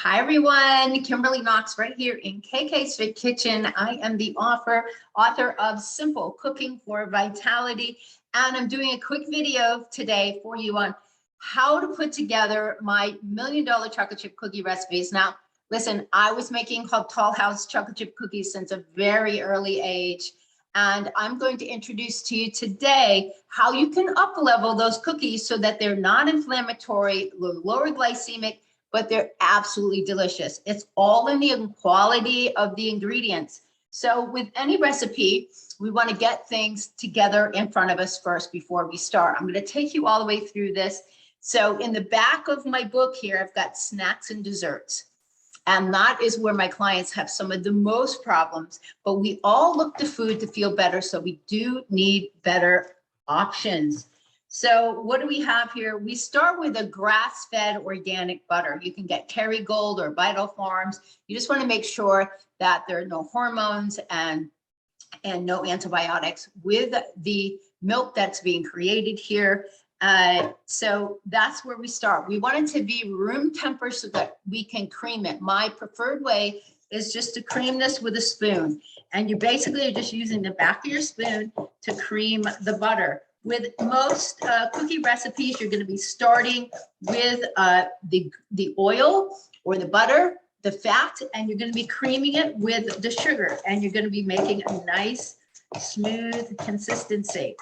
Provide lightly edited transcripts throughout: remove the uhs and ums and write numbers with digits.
Hi everyone, Kimberly Knox right here in KK's Fit Kitchen. I am the author of Simple Cooking for Vitality, and I'm doing a quick video today for you on how to put together my $1 million chocolate chip cookie recipes. Now, listen, I was making Tall House chocolate chip cookies since a very early age, and I'm going to introduce to you today how you can up-level those cookies so that they're not inflammatory, lower glycemic, but they're absolutely delicious. It's all in the quality of the ingredients. So with any recipe, we want to get things together in front of us first before we start. I'm going to take you all the way through this. So in the back of my book here, I've got snacks and desserts. And that is where my clients have some of the most problems, but we all look to food to feel better. So we do need better options. So what do we have here? We start with a grass-fed organic butter. You can get Kerrygold or Vital Farms. You just want to make sure that there are no hormones and no antibiotics with the milk that's being created here. So that's where we start. We want it to be room temper so that we can cream it. My preferred way is just to cream this with a spoon. And you basically are just using the back of your spoon to cream the butter. With most cookie recipes, you're going to be starting with the oil or the butter, the fat, and you're going to be creaming it with the sugar, and you're going to be making a nice, smooth consistency.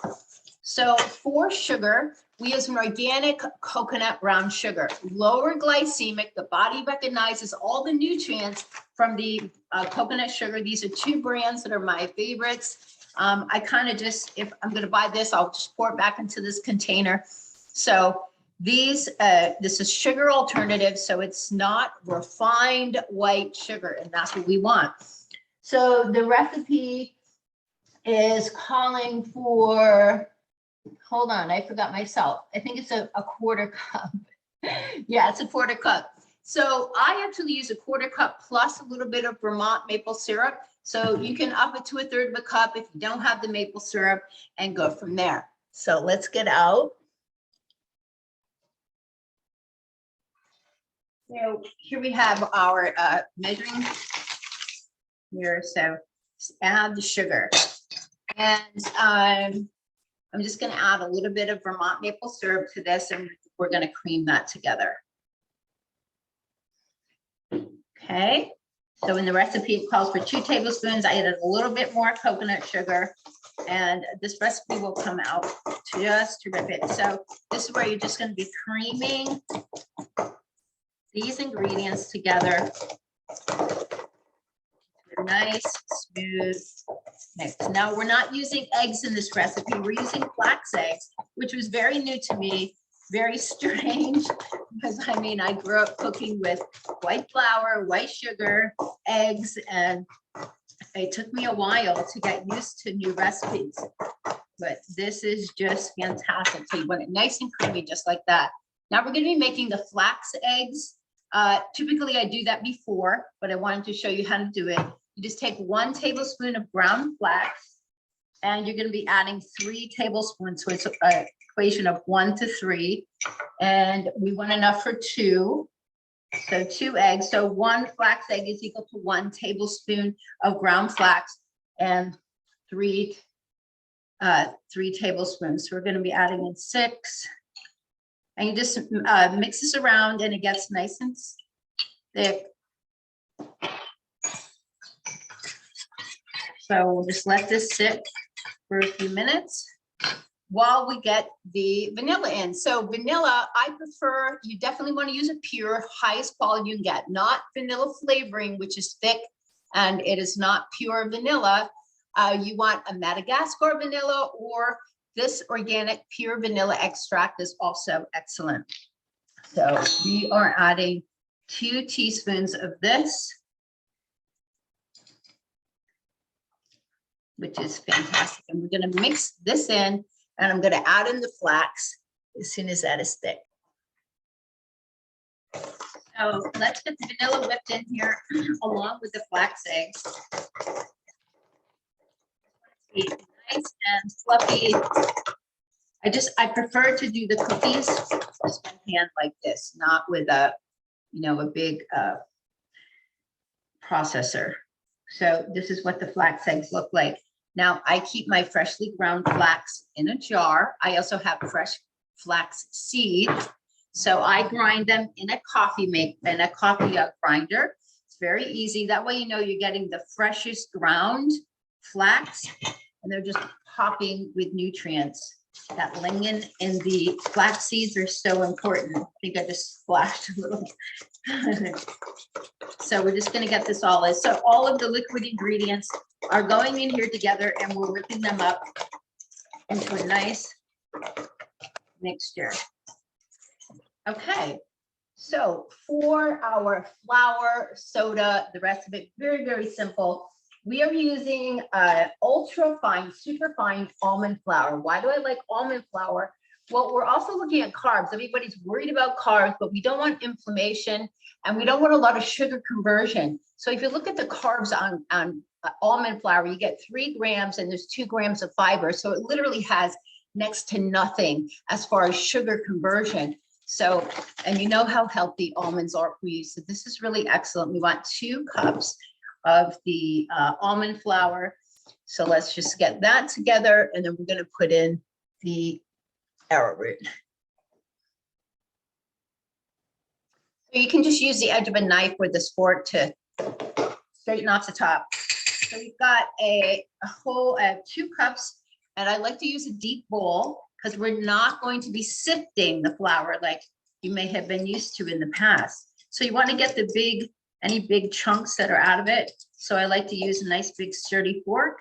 So for sugar, we use an organic coconut brown sugar, lower glycemic. The body recognizes all the nutrients from the coconut sugar. These are two brands that are my favorites. I kind of just, if I'm going to buy this, I'll just pour it back into this container. So these, this is sugar alternative. So it's not refined white sugar, and that's what we want. So the recipe is calling for, hold on, I forgot myself. I think it's a quarter cup. Yeah, it's a quarter cup. So I actually use a quarter cup plus a little bit of Vermont maple syrup. So you can up it to 1/3 of a cup if you don't have the maple syrup and go from there. So let's get out. So here we have our measuring here. So just add the sugar. And I'm just going to add a little bit of Vermont maple syrup to this, and we're going to cream that together. Okay. So in the recipe, it calls for 2 tablespoons. I added a little bit more coconut sugar, and this recipe will come out just terrific. So this is where you're just going to be creaming these ingredients together. A nice, smooth mix. Now, we're not using eggs in this recipe. We're using flax eggs, which was very new to me, very strange, because I mean, I grew up cooking with white flour, white sugar, eggs, and it took me a while to get used to new recipes. But this is just fantastic. So you want it nice and creamy, just like that. Now we're going to be making the flax eggs. Typically, I do that before, but I wanted to show you how to do it. You just take 1 tablespoon of ground flax, and you're going to be adding 3 tablespoons. So it's an equation of 1 to 3, and we want enough for 2. So 2 eggs. So 1 flax egg is equal to 1 tablespoon of ground flax and 3 tablespoons. So we're going to be adding in 6, and you just mix this around, and it gets nice and thick. So we'll just let this sit for a few minutes while we get the vanilla in. So vanilla, I prefer, you definitely want to use a pure, highest quality you can get, not vanilla flavoring, which is thick, and it is not pure vanilla. You want a Madagascar vanilla, or this organic pure vanilla extract is also excellent. So we are adding 2 teaspoons of this, which is fantastic. And we're going to mix this in, and I'm going to add in the flax as soon as that is thick. So let's get the vanilla whipped in here along with the flax eggs. Nice and fluffy. I prefer to do the cookies just by hand like this, not with a, you know, a big processor. So this is what the flax eggs look like. Now I keep my freshly ground flax in a jar. I also have fresh flax seeds. So I grind them in a coffee grinder. It's very easy. That way, you know, you're getting the freshest ground flax, and they're just popping with nutrients. That lignin in the flax seeds are so important. I think I just splashed a little. So we're just going to get this all in. So all of the liquid ingredients are going in here together, and we're whipping them up into a nice mixture. Okay, so for our flour, soda, the rest of it, very, very simple. We are using ultra fine, super fine almond flour. Why do I like almond flour? Well, we're also looking at carbs. Everybody's worried about carbs, but we don't want inflammation and we don't want a lot of sugar conversion. So if you look at the carbs on almond flour, you get 3 grams and there's 2 grams of fiber. So it literally has next to nothing as far as sugar conversion. So, and you know how healthy almonds are for you. So this is really excellent. We want 2 cups of the almond flour. So let's just get that together, and then we're going to put in the arrowroot. So you can just use the edge of a knife with this fork to straighten off the top. So we've got a whole 2 cups, and I like to use a deep bowl because we're not going to be sifting the flour like you may have been used to in the past. So you want to get the any big chunks that are out of it. So I like to use a nice big sturdy fork.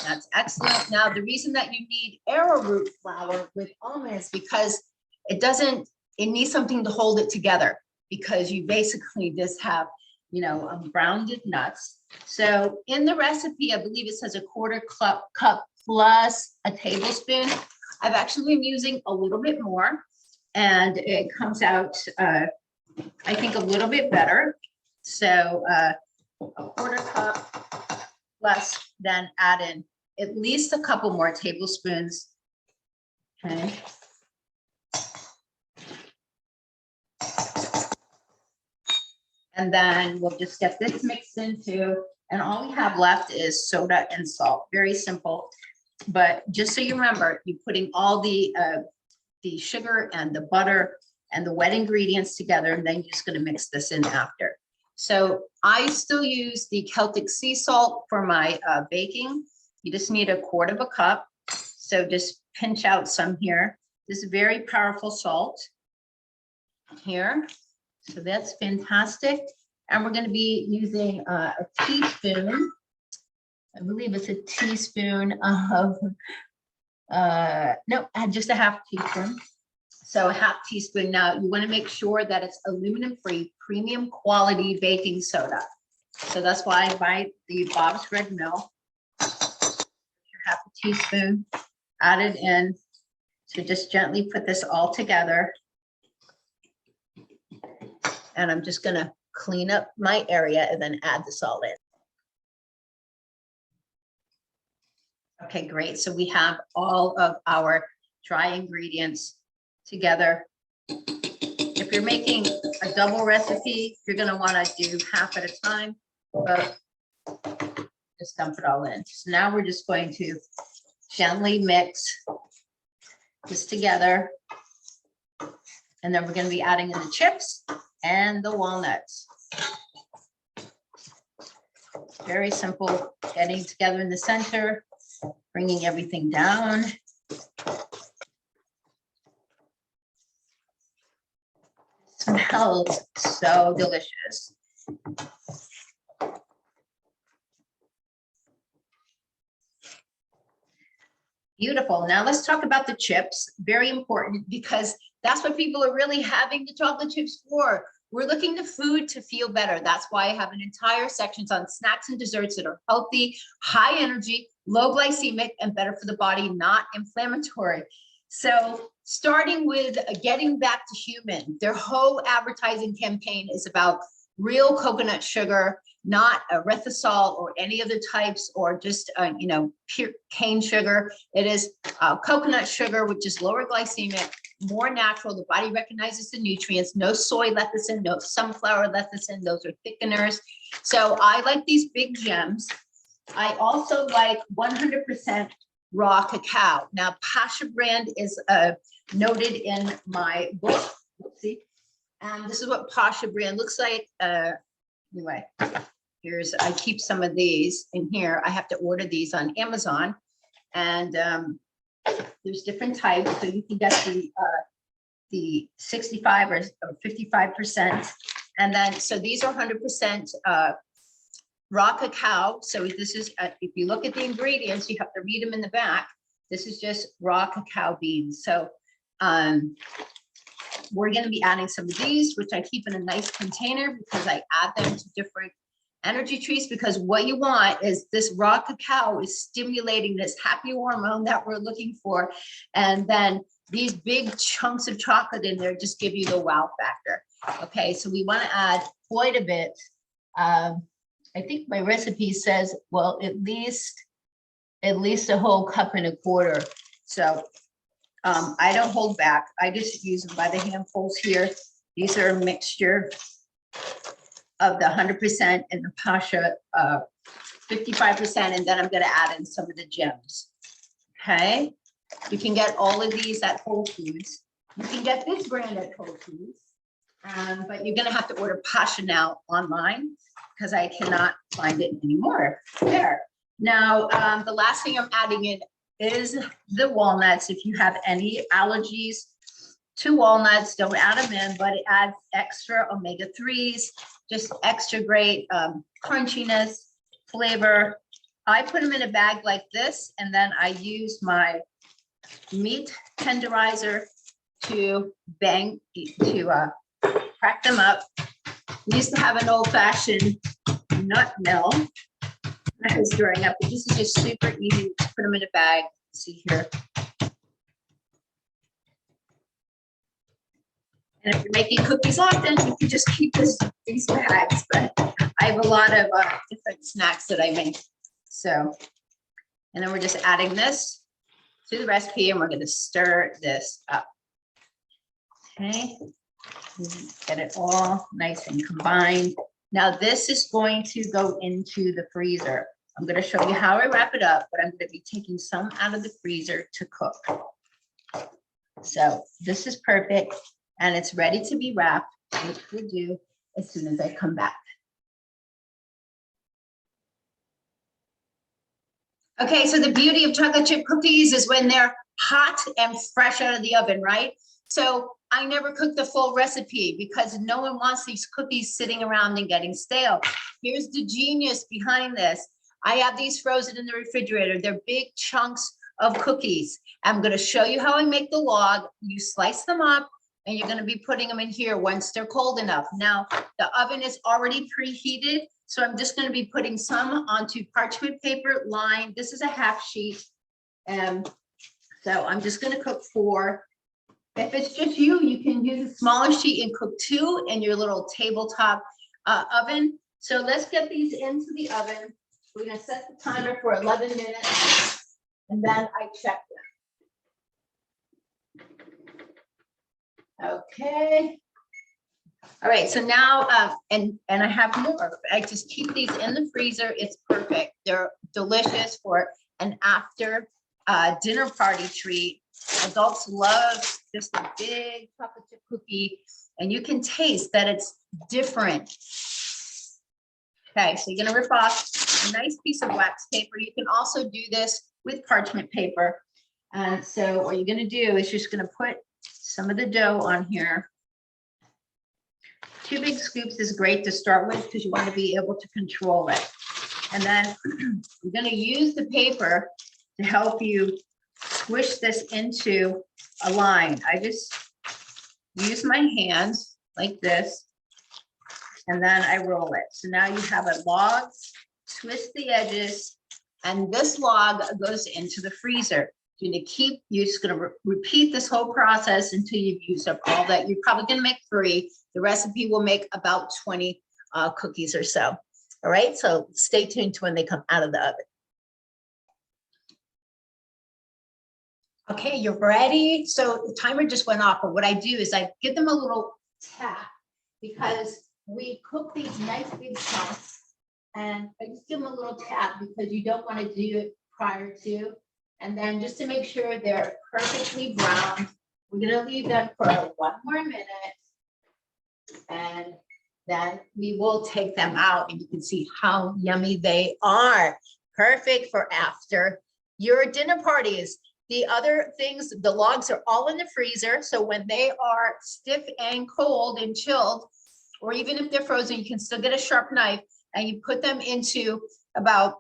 That's excellent. Now, the reason that you need arrowroot flour with almonds is because it needs something to hold it together, because you basically just have, you know, grounded nuts. So in the recipe, I believe it says a 1/4 cup plus a tablespoon. I've actually been using a little bit more, and it comes out, I think, a little bit better. So a 1/4 cup plus, then add in at least a couple more tablespoons. Okay. And then we'll just get this mixed into, and all we have left is soda and salt. Very simple. But just so you remember, you're putting all the sugar and the butter and the wet ingredients together, and then you're just going to mix this in after. So I still use the Celtic sea salt for my baking. You just need 1/4 cup. So just pinch out some here. This is very powerful salt here. So that's fantastic. And we're going to be using a teaspoon. I believe it's a teaspoon of, no, just a 1/2 teaspoon. So a 1/2 teaspoon. Now you want to make sure that it's aluminum-free, premium quality baking soda. So that's why I buy the Bob's Red Mill. 1/2 teaspoon, add it in. So just gently put this all together. And I'm just going to clean up my area and then add this all in. Okay, great. So we have all of our dry ingredients together. If you're making a double recipe, you're going to want to do 1/2 at a time, but just dump it all in. So now we're just going to gently mix this together. And then we're going to be adding in the chips and the walnuts. Very simple, getting together in the center, bringing everything down. Smells so delicious. Beautiful. Now let's talk about the chips. Very important, because that's what people are really having the chocolate chips for. We're looking to food to feel better. That's why I have an entire section on snacks and desserts that are healthy, high energy, low glycemic, and better for the body, not inflammatory. So starting with getting back to human, their whole advertising campaign is about real coconut sugar, not erythritol or any other types, or just pure cane sugar. It is coconut sugar, which is lower glycemic, more natural. The body recognizes the nutrients. No soy lecithin, no sunflower lecithin. Those are thickeners. So I like these big gems. I also like 100% raw cacao. Now, Pasha brand is noted in my book. Oopsie. And this is what Pasha brand looks like. Anyway, I keep some of these in here. I have to order these on Amazon. And there's different types. So you can get the 65 or 55%. And then, so these are 100% raw cacao. So this is, if you look at the ingredients, you have to read them in the back. This is just raw cacao beans. So we're going to be adding some of these, which I keep in a nice container because I add them to different energy treats, because what you want is this raw cacao is stimulating this happy hormone that we're looking for. And then these big chunks of chocolate in there just give you the wow factor. Okay, so we want to add quite a bit. I think my recipe says, well, at least a whole cup and a quarter. So I don't hold back. I just use them by the handfuls here. These are a mixture of the 100% and the Pasha 55%, and then I'm going to add in some of the gems. Okay, you can get all of these at Whole Foods. You can get this brand at Whole Foods, but you're going to have to order Pasha now online because I cannot find it anymore. There. Now, the last thing I'm adding in is the walnuts. If you have any allergies to walnuts, don't add them in, but it adds extra omega-3s, just extra great crunchiness, flavor. I put them in a bag like this, and then I use my meat tenderizer to crack them up. We used to have an old-fashioned nut mill when I was growing up, but this is just super easy to put them in a bag. See here. And if you're making cookies often, you can just keep these bags, but I have a lot of different snacks that I make. So, and then we're just adding this to the recipe, and we're going to stir this up. Okay, get it all nice and combined. Now this is going to go into the freezer. I'm going to show you how I wrap it up, but I'm going to be taking some out of the freezer to cook. So this is perfect, and it's ready to be wrapped, which we'll do as soon as I come back. Okay, so the beauty of chocolate chip cookies is when they're hot and fresh out of the oven, right? So I never cook the full recipe because no one wants these cookies sitting around and getting stale. Here's the genius behind this. I have these frozen in the refrigerator. They're big chunks of cookies. I'm going to show you how I make the log. You slice them up, and you're going to be putting them in here once they're cold enough. Now, the oven is already preheated, so I'm just going to be putting some onto parchment paper lined. This is a half sheet. So I'm just going to cook 4. If it's just you, you can use a smaller sheet and cook 2 in your little tabletop oven. So let's get these into the oven. We're going to set the timer for 11 minutes, and then I check them. Okay. All right, so now, and I have more. I just keep these in the freezer. It's perfect. They're delicious for an after dinner party treat. Adults love just a big chocolate chip cookie, and you can taste that it's different. Okay, so you're gonna rip off a nice piece of wax paper. You can also do this with parchment paper. So what you're gonna do is just gonna put some of the dough on here. 2 big scoops is great to start with because you want to be able to control it. And then you're going to use the paper to help you squish this into a line. I just use my hands like this, and then I roll it. So now you have a log, twist the edges, and this log goes into the freezer. You're just going to repeat this whole process until you've used up all that. You're probably going to make 3. The recipe will make about 20 cookies or so. All right, so stay tuned to when they come out of the oven. Okay, you're ready. So the timer just went off, but what I do is I give them a little tap because we cook these nice big chunks, and I just give them a little tap because you don't want to do it prior to. And then just to make sure they're perfectly brown, we're gonna leave them for 1 more minute, and then we will take them out and you can see how yummy they are. Perfect for after your dinner parties. The other things, the logs are all in the freezer. So when they are stiff and cold and chilled, or even if they're frozen, you can still get a sharp knife and you put them into about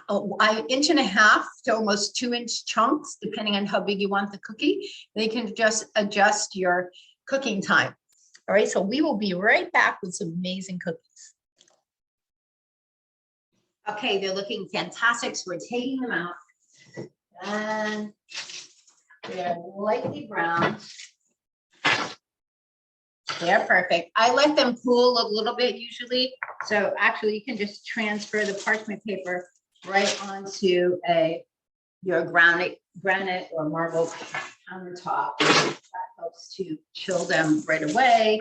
an inch and a half to almost 2-inch chunks, depending on how big you want the cookie. They can just adjust your cooking time. All right, so we will be right back with some amazing cookies. Okay, they're looking fantastic. So we're taking them out. And they're lightly brown. They're perfect. I let them cool a little bit usually. So actually you can just transfer the parchment paper right onto your granite or marble countertop. That helps to chill them right away.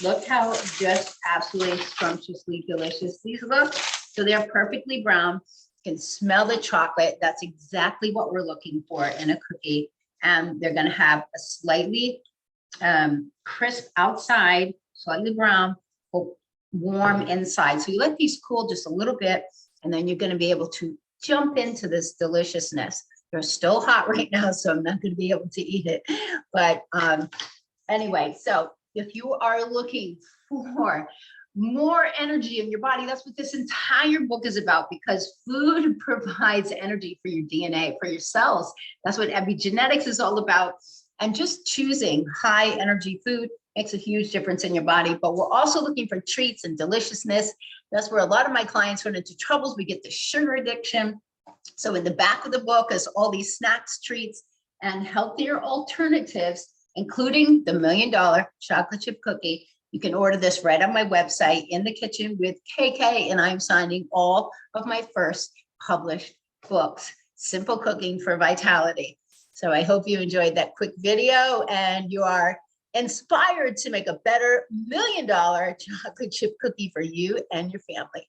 Look how just absolutely scrumptiously delicious these look. So they're perfectly brown. You can smell the chocolate. That's exactly what we're looking for in a cookie. And they're going to have a slightly crisp outside, slightly brown, but warm inside. So you let these cool just a little bit, and then you're going to be able to jump into this deliciousness. They're still hot right now, so I'm not going to be able to eat it. But anyway, so if you are looking for more energy in your body, that's what this entire book is about, because food provides energy for your DNA, for your cells. That's what epigenetics is all about. And just choosing high energy food makes a huge difference in your body. But we're also looking for treats and deliciousness. That's where a lot of my clients run into troubles. We get the sugar addiction. So in the back of the book is all these snacks, treats, and healthier alternatives, including the $1 million chocolate chip cookie. You can order this right on my website, In the Kitchen with KK, and I'm signing all of my first published books, Simple Cooking for Vitality. So I hope you enjoyed that quick video and you are inspired to make a better $1 million chocolate chip cookie for you and your family.